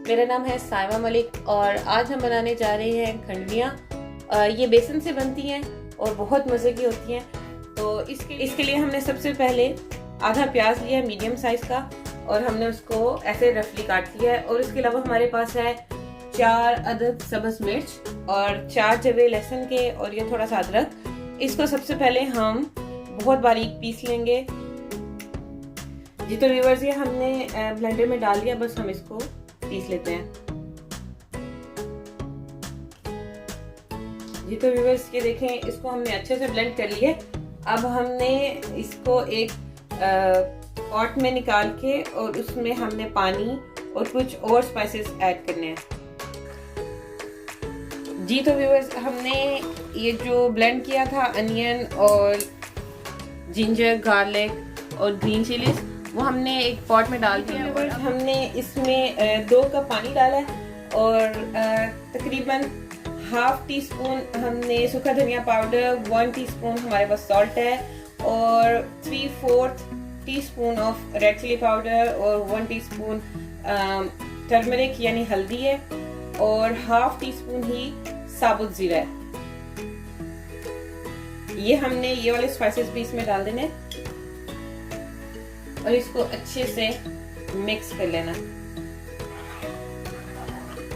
मेरा नाम है साइमा मलिक और आज हम बनाने जा रहे हैं खंडवियाँ। ये बेसन से बनती हैं और बहुत मज़े की होती हैं। तो इसके लिए हमने सबसे पहले आधा प्याज लिया मीडियम साइज़ का और हमने उसको ऐसे रफली काट दिया है। और इसके अलावा हमारे पास है 4 अदद सब्ज़ मिर्च और 4 जवे लहसुन के और ये थोड़ा सा अदरक। इसको सबसे पहले हम बहुत बारीक पीस लेंगे। जी तो व्यूअर्स, ये हमने ब्लेंडर में डाल दिया, बस हम इसको पीस लेते हैं। जी तो व्यूअर्स, ये देखें, इसको हमने अच्छे से ब्लेंड कर लिया। अब हमने इसको एक पॉट में निकाल के और उसमें हमने पानी और कुछ और स्पाइसेस ऐड करने हैं। जी तो व्यूअर्स, हमने ये जो ब्लेंड किया था अनियन और जिंजर, गार्लिक और ग्रीन चिलीज, वो हमने एक पॉट में डाल दिया। और हमने इसमें 2 कप पानी डाला है और तकरीबन ½ टीस्पून हमने सूखा धनिया पाउडर, 1 टीस्पून हमारे पास सॉल्ट है और 3/4 teaspoon of red chilli powder और 1 टीस्पून टर्मरिक यानी हल्दी है और ½ टीस्पून ही साबुत जीरा है। ये हमने ये वाले स्पाइसेस भी इसमें डाल देने और इसको अच्छे से मिक्स कर लेना।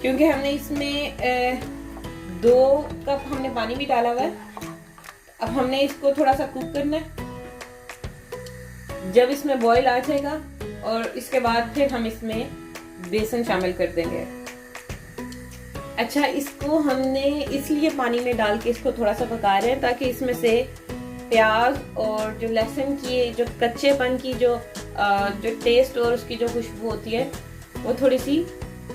क्योंकि हमने इसमें 2 कप हमने पानी भी डाला हुआ है। अब हमने इसको थोड़ा सा कुक करना है। जब इसमें बॉईल आ जाएगा और इसके बाद फिर हम इसमें बेसन शामिल कर देंगे। अच्छा, इसको हमने इसलिए पानी में डाल के इसको थोड़ा सा पका रहे हैं ताकि इसमें से प्याज और जो लहसुन की जो कच्चेपन की जो टेस्ट और उसकी जो खुशबू होती है वो थोड़ी सी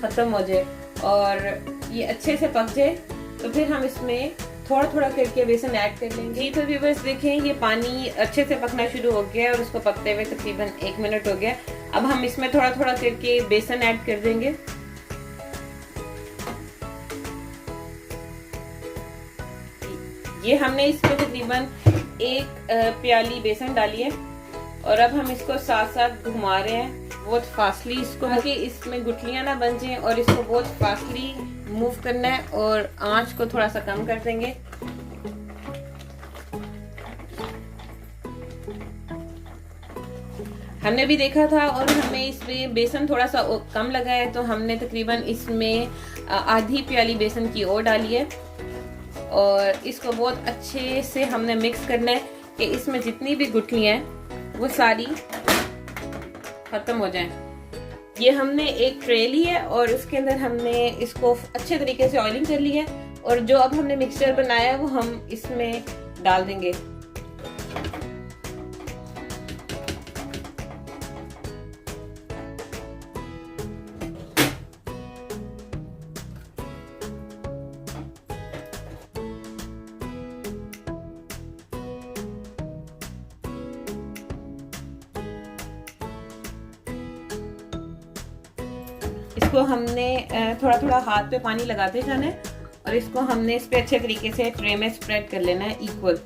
खत्म हो जाए और ये अच्छे से पक जाए। तो फिर हम इसमें थोड़ा थोड़ा करके बेसन ऐड कर लेंगे। जी तो व्यूअर्स, देखें, ये पानी अच्छे से पकना शुरू हो गया और उसको पकते हुए तकरीबन 1 मिनट हो गया। अब हम इसमें थोड़ा थोड़ा करके बेसन ऐड कर देंगे। ये हमने इसमें तकरीबन 1 प्याली बेसन डाली है और अब हम इसको साथ साथ घुमा रहे हैं बहुत फास्टली इसको, ताकि इसमें गुठलियां ना बन जाएं और इसको बहुत फास्टली मूव करना है और आंच को थोड़ा सा कम कर देंगे। हमने भी देखा था और हमें इसमें बेसन थोड़ा सा कम लगा है, तो हमने तकरीबन इसमें आधी प्याली बेसन की और डाली है और इसको बहुत अच्छे से हमने मिक्स करना है कि इसमें जितनी भी गुठलियां हैं वो सारी खत्म हो जाएं। ये हमने एक ट्रे ली है और उसके अंदर हमने इसको अच्छे तरीके से ऑयलिंग कर ली है और जो अब हमने मिक्सचर बनाया है वो हम इसमें डाल देंगे। इसको हमने थोड़ा थोड़ा हाथ पे पानी लगाते जाना है और इसको हमने इस पे अच्छे तरीके से ट्रे में स्प्रेड कर लेना है इक्वल।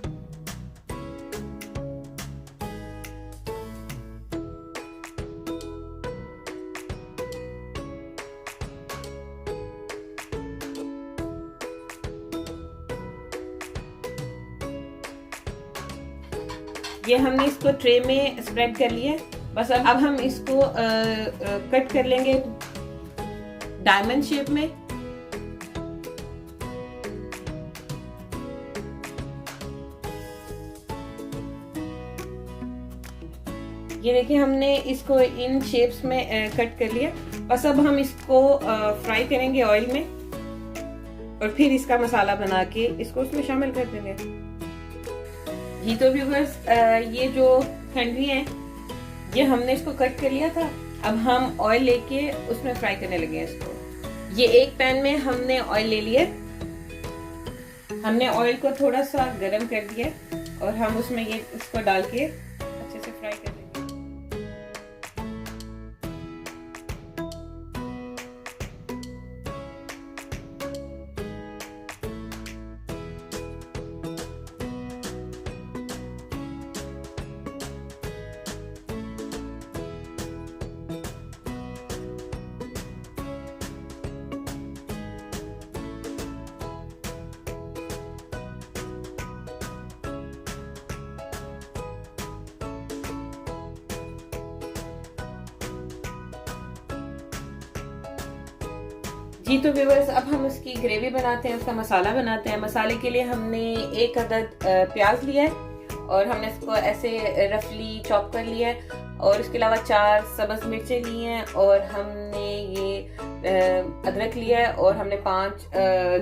ये हमने इसको ट्रे में स्प्रेड कर लिया है। बस अब हम इसको कट कर लेंगे डायमंड शेप में। ये देखिए, हमने इसको इन शेप्स में कट कर लिया। बस अब हम इसको फ्राई करेंगे ऑयल में और फिर इसका मसाला बना के इसको उसमें शामिल कर देंगे। जी तो व्यूअर्स, ये जो खंडवी है ये हमने इसको कट कर लिया था। अब हम ऑयल लेके उसमें फ्राई करने लगे हैं इसको। ये एक पैन में हमने ऑयल ले लिया। हमने ऑयल को थोड़ा सा गरम कर दिया और हम उसमें ये इसको डाल के अच्छे से फ्राई कर लेंगे। जी तो व्यूअर्स, अब हम उसकी ग्रेवी बनाते हैं, उसका मसाला बनाते हैं। मसाले के लिए हमने 1 अदद प्याज लिया है और हमने इसको ऐसे रफली चॉप कर लिया है, और इसके अलावा 4 सब्ज मिर्चें ली हैं, और हमने ये अदरक लिया है, और हमने 5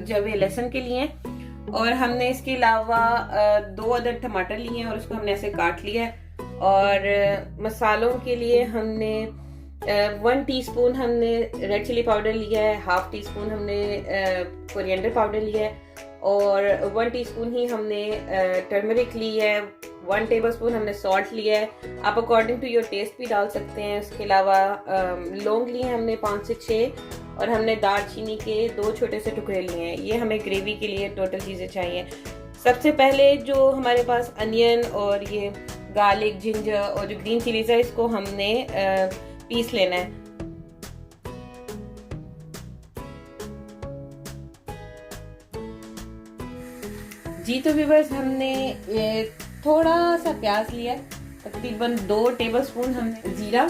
जवे लहसुन के लिए हैं, और हमने इसके अलावा 2 अदद टमाटर लिए हैं और उसको हमने ऐसे काट लिया है। और मसालों के लिए हमने 1 टीस्पून हमने रेड चिली पाउडर लिया है, हाफ टी स्पून हमने कोरिएंडर पाउडर लिया है, और 1 टीस्पून ही हमने टर्मरिक ली है, 1 टेबलस्पून हमने सॉल्ट लिया है। आप अकॉर्डिंग टू योर टेस्ट भी डाल सकते हैं। उसके अलावा लौंग लिए हमने 5 से 6, और हमने दालचीनी के 2 छोटे से टुकड़े लिए हैं। ये हमें ग्रेवी के लिए टोटल चीज़ें चाहिए। सबसे पहले जो हमारे पास अनियन और ये गार्लिक, जिंजर और जो ग्रीन चिलीज है, इसको हमने पीस लेना है। जी तो व्यूअर्स, हमने थोड़ा सा प्याज लिया है, तकरीबन 2 टेबलस्पून हमने जीरा,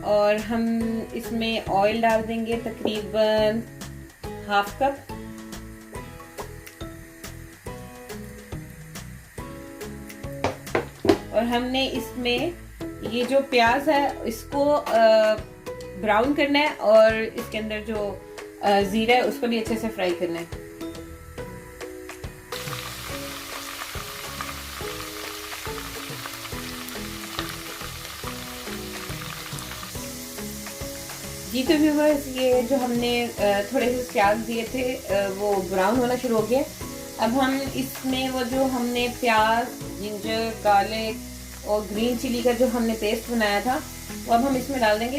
और हम इसमें ऑयल डाल देंगे तकरीबन हाफ कप। और हमने इसमें ये जो प्याज है इसको ब्राउन करना है, और इसके अंदर जो जीरा है उसको भी अच्छे से फ्राई करना है। जी तो व्यूअर्स, ये जो हमने थोड़े से प्याज दिए थे वो ब्राउन होना शुरू हो गया। अब हम इसमें वो जो हमने प्याज, जिंजर, गार्लिक और ग्रीन चिली का जो हमने पेस्ट बनाया था वो अब हम इसमें डाल देंगे।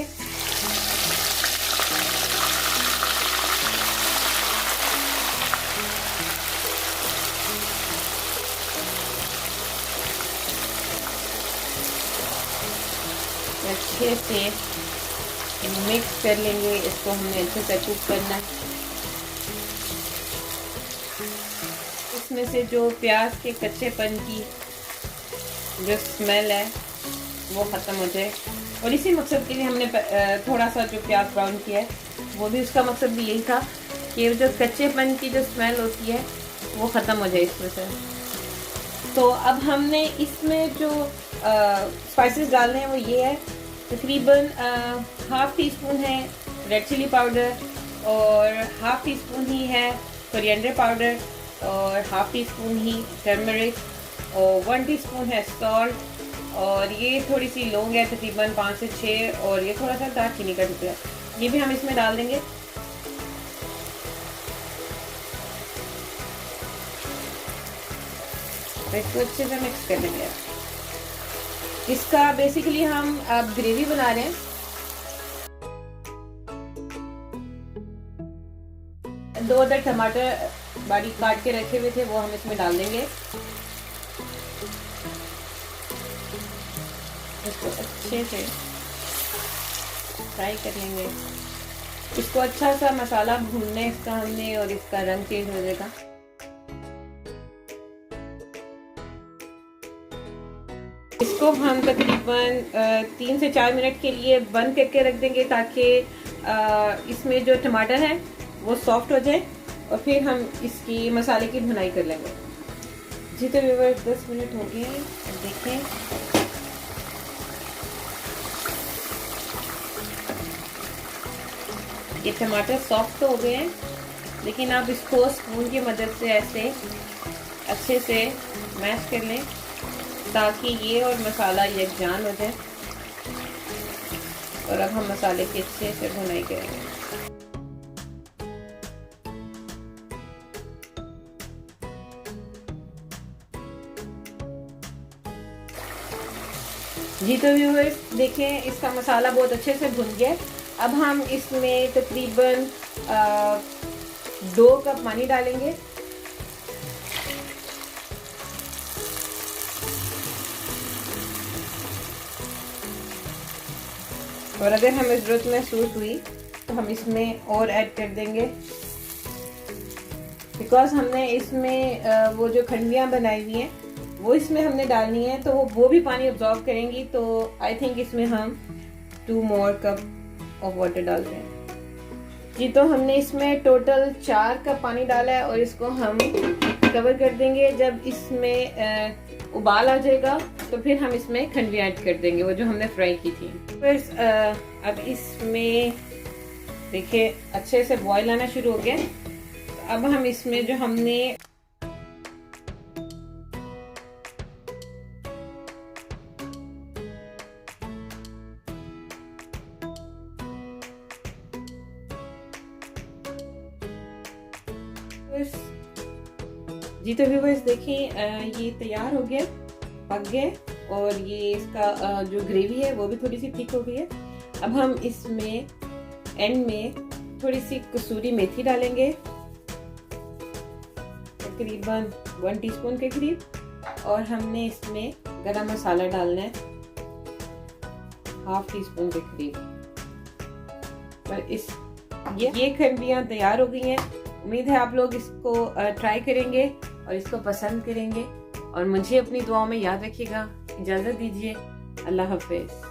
अच्छे से मिक्स कर लेंगे, इसको हमने अच्छे से कुक करना है। इसमें से जो प्याज के कच्चेपन की जो स्मेल है वो ख़त्म हो जाए, और इसी मकसद के लिए हमने थोड़ा सा जो प्याज ब्राउन किया है, वो भी उसका मकसद भी यही था कि जो कच्चेपन की जो स्मेल होती है वो ख़त्म हो जाए इसमें से। तो अब हमने इसमें जो स्पाइसेस डालने हैं वो ये है, तकरीबन हाफ टी स्पून है रेड चिली पाउडर, और हाफ टी स्पून ही है कोरिएंडर पाउडर, और हाफ टी स्पून ही टर्मरिक, और 1 टीस्पून है सॉल्ट, और ये थोड़ी सी लौंग है तकरीबन 5 से 6, और ये थोड़ा सा दालचीनी का टुकड़ा, ये भी हम इसमें डाल देंगे। इसको अच्छे से मिक्स कर लेंगे। इसका बेसिकली हम अब ग्रेवी बना रहे हैं। 2 अदर टमाटर बारीक काट के रखे हुए थे वो हम इसमें डाल देंगे। इसको अच्छे से फ्राई कर लेंगे। इसको अच्छा सा मसाला भूनना है इसका हमने, और इसका रंग चेंज हो जाएगा। इसको हम तकरीबन 3 से 4 मिनट के लिए बंद करके रख देंगे, ताकि इसमें जो टमाटर है वो सॉफ्ट हो जाए, और फिर हम इसकी मसाले की भुनाई कर लेंगे। जी तो व्यूअर्स, 10 मिनट हो गए, देखें। ये टमाटर सॉफ्ट तो हो गए हैं, लेकिन आप इसको स्पून की मदद से ऐसे अच्छे से मैश कर लें, ताकि ये और मसाला यकजान हो जाए। और अब हम मसाले की अच्छे से भुनाई करेंगे। जी तो व्यूअर्स, देखें इसका मसाला बहुत अच्छे से भुन गया। अब हम इसमें तकरीबन 2 कप पानी डालेंगे। और अगर हमें ज़रूरत महसूस हुई तो हम इसमें और ऐड कर देंगे, बिकॉज हमने इसमें वो जो खंडवियाँ बनाई हुई हैं वो इसमें हमने डालनी है, तो वो भी पानी अब्जॉर्ब करेंगी। तो आई थिंक इसमें हम 2 more कप ऑफ वाटर डाल दें। जी तो हमने इसमें टोटल 4 कप पानी डाला है और इसको हम कवर कर देंगे। जब इसमें उबाल आ जाएगा तो फिर हम इसमें खंड ऐड कर देंगे, वो जो हमने फ्राई की थी। फिर अब इसमें देखिए अच्छे से बॉईल आना शुरू हो गया। अब हम इसमें जो हमने जी तो व्यूअर्स देखिए ये तैयार हो गया, पक गया और ये इसका जो ग्रेवी है वो भी थोड़ी सी थिक हो गई है। अब हम इसमें एंड में थोड़ी सी कसूरी मेथी डालेंगे, तकरीबन 1 टीस्पून के करीब, और हमने इसमें गरम मसाला डालना है 1/2 टीस्पून के करीब। और ये खंडियाँ तैयार हो गई हैं। उम्मीद है आप लोग इसको ट्राई करेंगे और इसको पसंद करेंगे और मुझे अपनी दुआओं में याद रखिएगा। इजाज़त दीजिए, अल्लाह हाफिज़।